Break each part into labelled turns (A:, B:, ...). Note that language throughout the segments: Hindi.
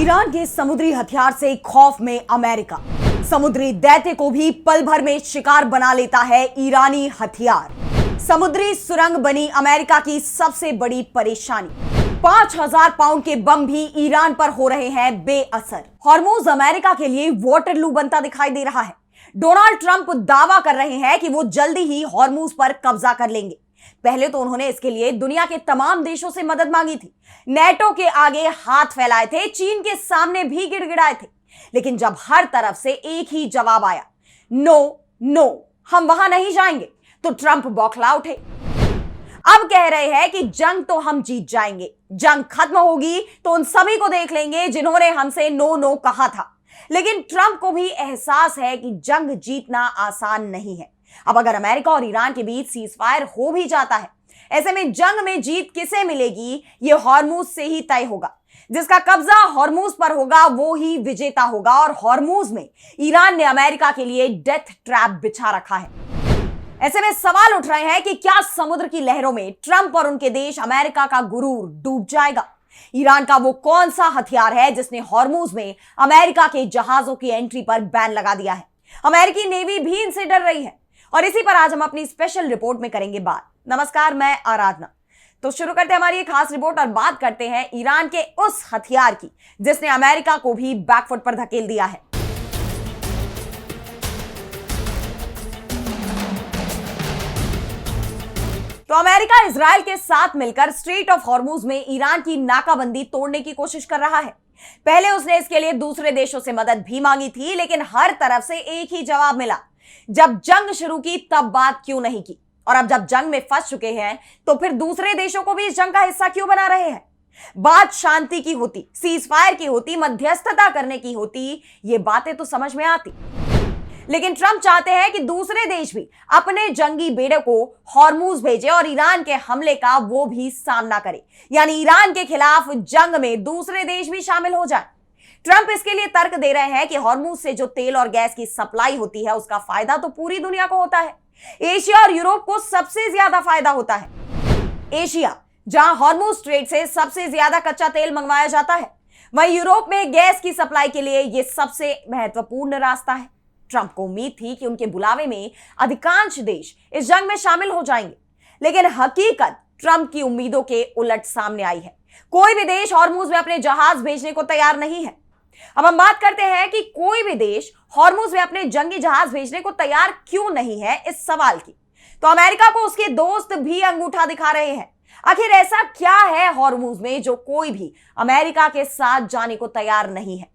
A: ईरान के समुद्री हथियार से खौफ में अमेरिका। समुद्री दैत्य को भी पल भर में शिकार बना लेता है ईरानी हथियार। समुद्री सुरंग बनी अमेरिका की सबसे बड़ी परेशानी। 5000 पाउंड के बम भी ईरान पर हो रहे हैं बेअसर। हॉर्मुज अमेरिका के लिए वाटरलू बनता दिखाई दे रहा है। डोनाल्ड ट्रंप दावा कर रहे हैं कि वो जल्दी ही हॉर्मुज पर कब्जा कर लेंगे। पहले तो उन्होंने इसके लिए दुनिया के तमाम देशों से मदद मांगी थी, नेटो के आगे हाथ फैलाए थे, चीन के सामने भी गिड़गिड़ाए थे। लेकिन जब हर तरफ से एक ही जवाब आया, नो नो, हम वहां नहीं जाएंगे, तो ट्रंप बौखला उठे। अब कह रहे हैं कि जंग तो हम जीत जाएंगे, जंग खत्म होगी तो उन सभी को देख लेंगे जिन्होंने हमसे नो नो कहा था। लेकिन ट्रंप को भी एहसास है कि जंग जीतना आसान नहीं है। अब अगर अमेरिका और ईरान के बीच सीजफायर हो भी जाता है, ऐसे में जंग में जीत किसे मिलेगी, यह हॉर्मुज से ही तय होगा। जिसका कब्जा हॉर्मुज पर होगा वो ही विजेता होगा। और हॉर्मुज में ईरान ने अमेरिका के लिए डेथ ट्रैप बिछा रखा है। ऐसे में सवाल उठ रहे हैं कि क्या समुद्र की लहरों में ट्रंप और उनके देश अमेरिका का गुरूर डूब जाएगा? ईरान का वो कौन सा हथियार है जिसने हॉर्मुज में अमेरिका के जहाजों की एंट्री पर बैन लगा दिया है? अमेरिकी नेवी भी इनसे डर रही है और इसी पर आज हम अपनी स्पेशल रिपोर्ट में करेंगे बात। नमस्कार, मैं आराधना। तो शुरू करते हैं हमारी एक खास रिपोर्ट और बात करते हैं ईरान के उस हथियार की जिसने अमेरिका को भी बैकफुट पर धकेल दिया है। तो अमेरिका इजराइल के साथ मिलकर स्ट्रेट ऑफ हॉर्मुज में ईरान की नाकाबंदी तोड़ने की कोशिश कर रहा है। पहले उसने इसके लिए दूसरे देशों से मदद भी मांगी थी, लेकिन हर तरफ से एक ही जवाब मिला, जब जंग शुरू की तब बात क्यों नहीं की। और अब जब जंग में फंस चुके हैं तो फिर दूसरे देशों को भी इस जंग का हिस्सा क्यों बना रहे हैं? बात शांति की होती, सीजफायर की होती, मध्यस्थता करने की होती, ये बातें तो समझ में आती। लेकिन ट्रंप चाहते हैं कि दूसरे देश भी अपने जंगी बेड़े को हॉर्मुज भेजे और ईरान के हमले का वो भी सामना करे, यानी ईरान के खिलाफ जंग में दूसरे देश भी शामिल हो जाए। ट्रंप इसके लिए तर्क दे रहे हैं कि हॉर्मुज से जो तेल और गैस की सप्लाई होती है उसका फायदा तो पूरी दुनिया को होता है। एशिया और यूरोप को सबसे ज्यादा फायदा होता है। एशिया, जहां हॉर्मुज स्ट्रेट से सबसे ज्यादा कच्चा तेल मंगवाया जाता है, वहीं यूरोप में गैस की सप्लाई के लिए यह सबसे महत्वपूर्ण रास्ता है। ट्रंप को उम्मीद थी कि उनके बुलावे में अधिकांश देश इस जंग में शामिल हो जाएंगे, लेकिन हकीकत ट्रंप की उम्मीदों के उलट सामने आई है। कोई भी देश हॉर्मुज में अपने जहाज भेजने को तैयार नहीं है। अब हम बात करते हैं कि कोई भी देश हॉर्मुज में अपने जंगी जहाज भेजने को तैयार क्यों नहीं है, इस सवाल की तो अमेरिका को उसके दोस्त भी अंगूठा दिखा रहे हैं। आखिर ऐसा क्या है हॉर्मुज में जो कोई भी अमेरिका के साथ जाने को तैयार नहीं है?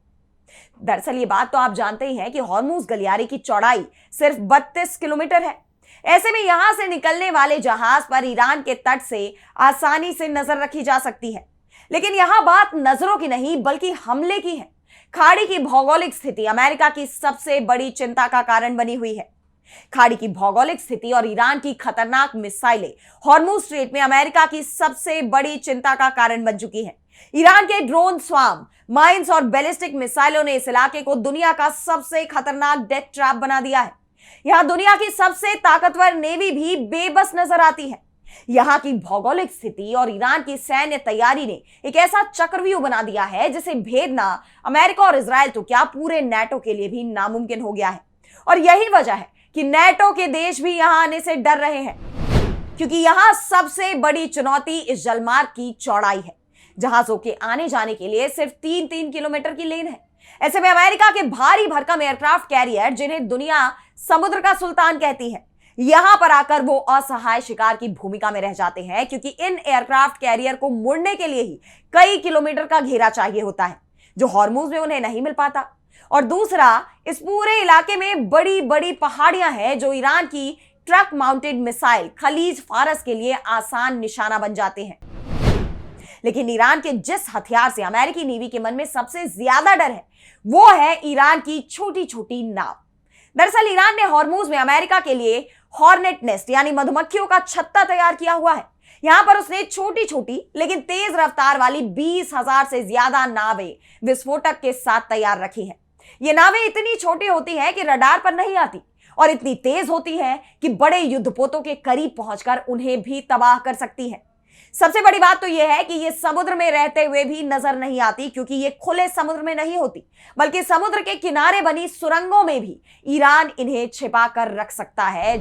A: दरअसल ये बात तो आप जानते ही हैं कि हॉर्मुज गलियारे की चौड़ाई सिर्फ 32 किलोमीटर है। ऐसे में यहां से निकलने वाले जहाज पर ईरान के तट से आसानी से नजर रखी जा सकती है। लेकिन यहां बात नजरों की नहीं बल्कि हमले की है। खाड़ी की भौगोलिक स्थिति अमेरिका की सबसे बड़ी चिंता का कारण बनी हुई है। खाड़ी की भौगोलिक स्थिति और ईरान की खतरनाक मिसाइलें हॉर्मुज स्ट्रेट में अमेरिका की सबसे बड़ी चिंता का कारण बन चुकी हैं। ईरान के ड्रोन, स्वाम, माइंस और बैलिस्टिक मिसाइलों ने इस इलाके को दुनिया का सबसे खतरनाक डेथ ट्रैप बना दिया है। यहां दुनिया की सबसे ताकतवर नेवी भी बेबस नजर आती है। यहां की भौगोलिक स्थिति और ईरान की सैन्य तैयारी ने एक ऐसा चक्रव्यूह बना दिया है जिसे भेदना अमेरिका और इजराइल तो क्या, पूरे नेटो के लिए भी नामुमकिन हो गया है। और यही वजह है कि नेटो के देश भी यहां आने से डर रहे हैं, क्योंकि यहां सबसे बड़ी चुनौती इस जलमार्ग की चौड़ाई है। जहाजों के आने जाने के लिए सिर्फ 3-3 किलोमीटर की लेन है। ऐसे में अमेरिका के भारी भरकम एयरक्राफ्ट कैरियर, जिन्हें दुनिया समुद्र का सुल्तान कहती है, यहां पर आकर वो असहाय शिकार की भूमिका में रह जाते हैं, क्योंकि इन एयरक्राफ्ट कैरियर को मुड़ने के लिए ही कई किलोमीटर का घेरा चाहिए होता है, जो हॉर्मुज में उन्हें नहीं मिल पाता। और दूसरा, इस पूरे इलाके में बड़ी बड़ी पहाड़ियां हैं जो ईरान की ट्रक माउंटेड मिसाइल खलीज फारस के लिए आसान निशाना बन जाते हैं। लेकिन ईरान के जिस हथियार से अमेरिकी नेवी के मन में सबसे ज्यादा डर है, वो है ईरान की छोटी छोटी नाव। दरअसल ईरान ने हॉर्मुज में अमेरिका के लिए हॉर्नेट नेस्ट यानी मधुमक्खियों का छत्ता तैयार किया हुआ है। यहां पर उसने छोटी छोटी लेकिन तेज रफ्तार वाली 20,000 से ज्यादा नावें विस्फोटक के साथ तैयार रखी हैं। ये नावें इतनी छोटी होती हैं कि रडार पर नहीं आती और इतनी तेज होती हैं कि बड़े युद्धपोतों के करीब पहुंचकर उन्हें भी तबाह कर सकती हैं। सबसे बड़ी बात तो यह है कि ये समुद्र में रहते हुए भी नजर नहीं आती, क्योंकि ये खुले समुद्र में नहीं होती, बल्कि समुद्र के किनारे बनी सुरंगों में भी ईरान इन्हें छिपा कर रख सकता है,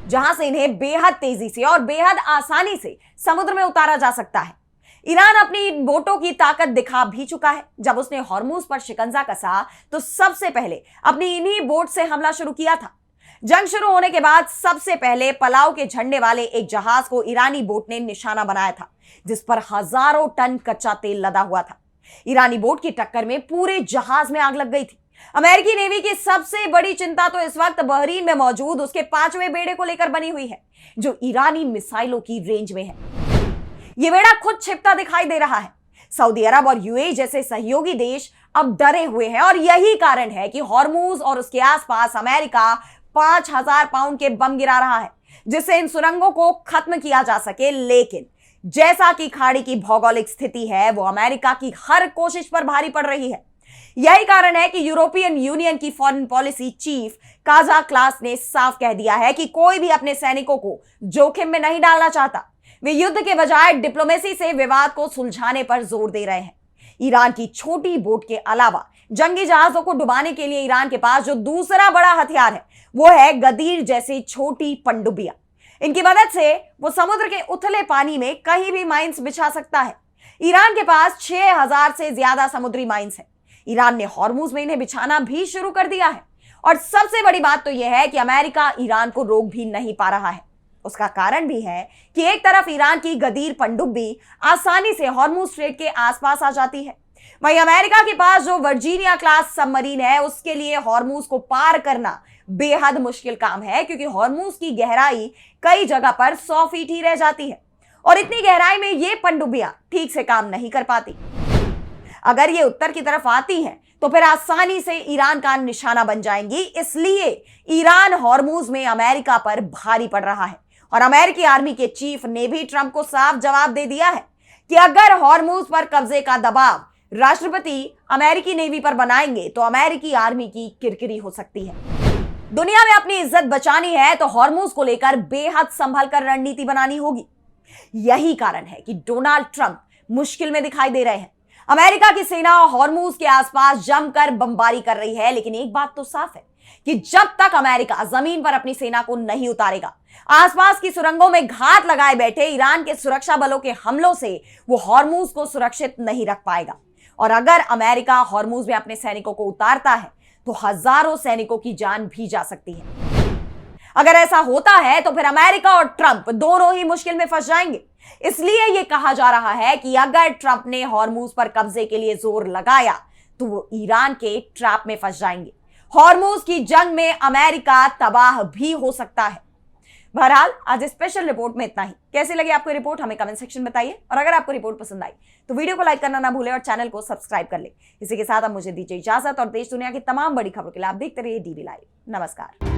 A: जहां से इन्हें बेहद तेजी से और बेहद आसानी से समुद्र में उतारा जा सकता है। ईरान अपनी बोटों की ताकत दिखा भी चुका है। जब उसने हॉर्मुज पर शिकंजा कसा तो सबसे पहले अपनी इन्हीं बोट से हमला शुरू किया था। जंग शुरू होने के बाद सबसे पहले पलाव के झंडे वाले एक जहाज को ईरानी बोट ने निशाना बनाया था, जिस पर हजारों टन कच्चा तेल लदा हुआ था। ईरानी बोट की टक्कर में पूरे जहाज में आग लग गई थी। अमेरिकी नेवी की सबसे बड़ी चिंता तो इस वक्त बहरीन में मौजूद उसके 5वें बेड़े को लेकर बनी हुई है, जो ईरानी मिसाइलों की रेंज में है। यह बेड़ा खुद छिपता दिखाई दे रहा है। सऊदी अरब और यूएई जैसे सहयोगी देश अब डरे हुए हैं, और यही कारण है कि हॉर्मुज और उसके आसपास अमेरिका 5000 पाउंड के बम गिरा रहा है, जिससे इन सुरंगों को खत्म किया जा सके। लेकिन जैसा कि खाड़ी की भौगोलिक स्थिति है, वो अमेरिका की हर कोशिश पर भारी पड़ रही है। यही कारण है कि यूरोपियन यूनियन की foreign policy chief Kaza class ने साफ कह दिया है कि कोई भी अपने सैनिकों को जोखिम में नहीं डालना चाहता। वे युद्ध के बजाय डिप्लोमेसी से विवाद को सुलझाने पर जोर दे रहे हैं। ईरान की छोटी बोट के अलावा जंगी जहाजों को डुबाने के लिए ईरान के पास जो दूसरा बड़ा हथियार है, वो है गदीर जैसी छोटी पनडुब्बियां। इनकी मदद से वो समुद्र के उथले पानी में कहीं भी माइंस बिछा सकता है। ईरान के पास 6000 से ज्यादा समुद्री माइंस है। ईरान ने हॉर्मुज में इन्हें बिछाना भी शुरू कर दिया है। और सबसे बड़ी बात तो यह है कि अमेरिका ईरान को रोक भी नहीं पा रहा है। उसका कारण भी है कि एक तरफ ईरान की गदीर पनडुब्बी आसानी से हॉर्मुज स्ट्रेट के आसपास आ जाती है, वहीं अमेरिका के पास जो वर्जीनिया क्लास सबमरीन है, उसके लिए हॉर्मुज को पार करना बेहद मुश्किल काम है, क्योंकि हॉर्मुज की गहराई कई जगह पर 100 फीट ही रह जाती है, और इतनी गहराई में ये पनडुब्बियां ठीक से काम नहीं कर पाती। अगर ये उत्तर की तरफ आती हैं तो फिर आसानी से ईरान का निशाना बन जाएंगी। इसलिए ईरान हॉर्मुज में अमेरिका पर भारी पड़ रहा है, और अमेरिकी आर्मी के चीफ ने भी ट्रंप को साफ जवाब दे दिया है कि अगर हॉर्मुज पर कब्जे का दबाव राष्ट्रपति अमेरिकी नेवी पर बनाएंगे तो अमेरिकी आर्मी की किरकिरी हो सकती है। दुनिया में अपनी इज्जत बचानी है तो हॉर्मुज को लेकर बेहद संभल कर रणनीति बनानी होगी। यही कारण है कि डोनाल्ड ट्रंप मुश्किल में दिखाई दे रहे हैं। अमेरिका की सेना हॉर्मुज के आसपास जमकर बमबारी कर रही है, लेकिन एक बात तो साफ है कि जब तक अमेरिका जमीन पर अपनी सेना को नहीं उतारेगा, आसपास की सुरंगों में घात लगाए बैठे ईरान के सुरक्षा बलों के हमलों से वो हॉर्मुज को सुरक्षित नहीं रख पाएगा। और अगर अमेरिका हॉर्मुज में अपने सैनिकों को उतारता है तो हजारों सैनिकों की जान भी जा सकती है। अगर ऐसा होता है तो फिर अमेरिका और ट्रंप दोनों ही मुश्किल में फंस जाएंगे। इसलिए यह कहा जा रहा है कि अगर ट्रंप ने हॉर्मुज पर कब्जे के लिए जोर लगाया तो वो ईरान के ट्रैप में फंस जाएंगे। हॉर्मुज की जंग में अमेरिका तबाह भी हो सकता है। बहरहाल आज स्पेशल रिपोर्ट में इतना ही। कैसी लगी आपको रिपोर्ट हमें कमेंट सेक्शन में बताइए, और अगर आपको रिपोर्ट पसंद आई तो वीडियो को लाइक करना ना भूलें और चैनल को सब्सक्राइब कर ले। इसी के साथ अब मुझे दीजिए इजाजत, और देश दुनिया की तमाम बड़ी खबरों के लिए आप देखते रहिए डीवी लाइव। नमस्कार।